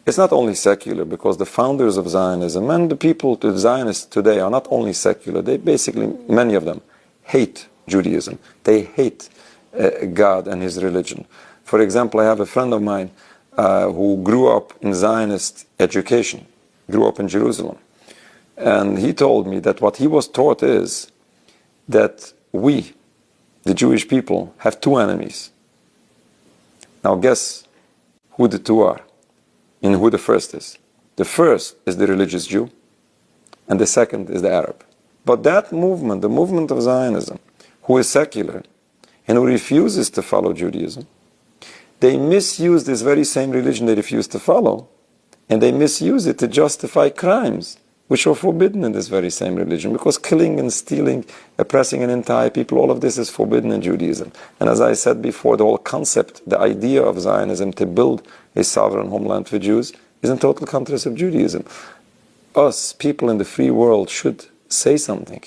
It's not only secular, because the founders of Zionism and the people, the Zionists today, are not only secular. They basically, many of them, hate Judaism. They hate God and his religion. For example, I have a friend of mine who grew up in Zionist education, grew up in Jerusalem. And he told me that what he was taught is that we, the Jewish people, have two enemies. Now guess who the two are and who the first is. The first is the religious Jew, and the second is the Arab. But that movement, the movement of Zionism, who is secular and who refuses to follow Judaism, they misuse this very same religion they refuse to follow, and they misuse it to justify crimes which are forbidden in this very same religion, because killing and stealing, oppressing an entire people, all of this is forbidden in Judaism. And as I said before, the whole concept, the idea of Zionism to build a sovereign homeland for Jews is in total contrast of Judaism. Us, people in the free world, should say something.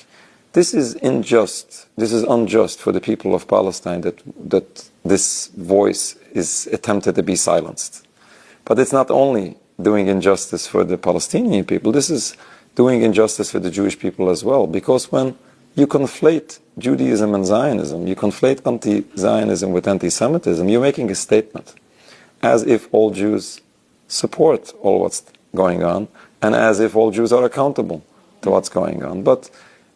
This is unjust. This is unjust for the people of Palestine that this voice is attempted to be silenced. But it's not only doing injustice for the Palestinian people, this is doing injustice for the Jewish people as well. Because when you conflate Judaism and Zionism, you conflate anti-Zionism with anti-Semitism, you're making a statement as if all Jews support all what's going on, and as if all Jews are accountable to what's going on. But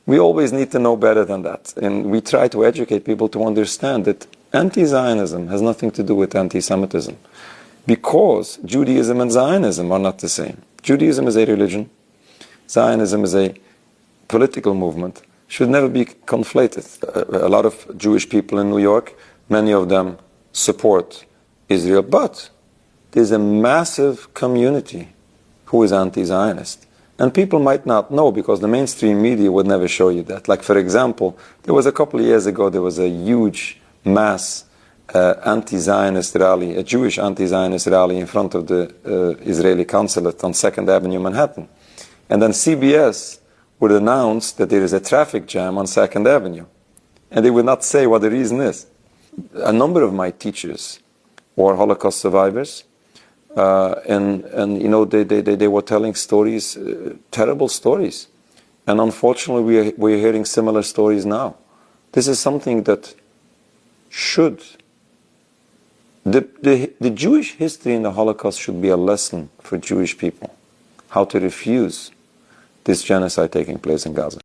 we always need to know better than that. And we try to educate people to understand that anti-Zionism has nothing to do with anti-Semitism, because Judaism and Zionism are not the same. Judaism is a religion. Zionism is a political movement. Should never be conflated. A lot of Jewish people in New York, many of them support Israel, but there's a massive community who is anti-Zionist. And people might not know, because the mainstream media would never show you that. Like, for example, there was a couple of years ago, there was a huge mass anti-Zionist rally, a Jewish anti-Zionist rally in front of the Israeli consulate on 2nd Avenue, Manhattan. And then CBS would announce that there is a traffic jam on 2nd Avenue. And they would not say what the reason is. A number of my teachers were Holocaust survivors. And you know, they were telling stories, terrible stories. And unfortunately, we're hearing similar stories now. This is something that should... The Jewish history in the Holocaust should be a lesson for Jewish people, how to refuse this genocide taking place in Gaza.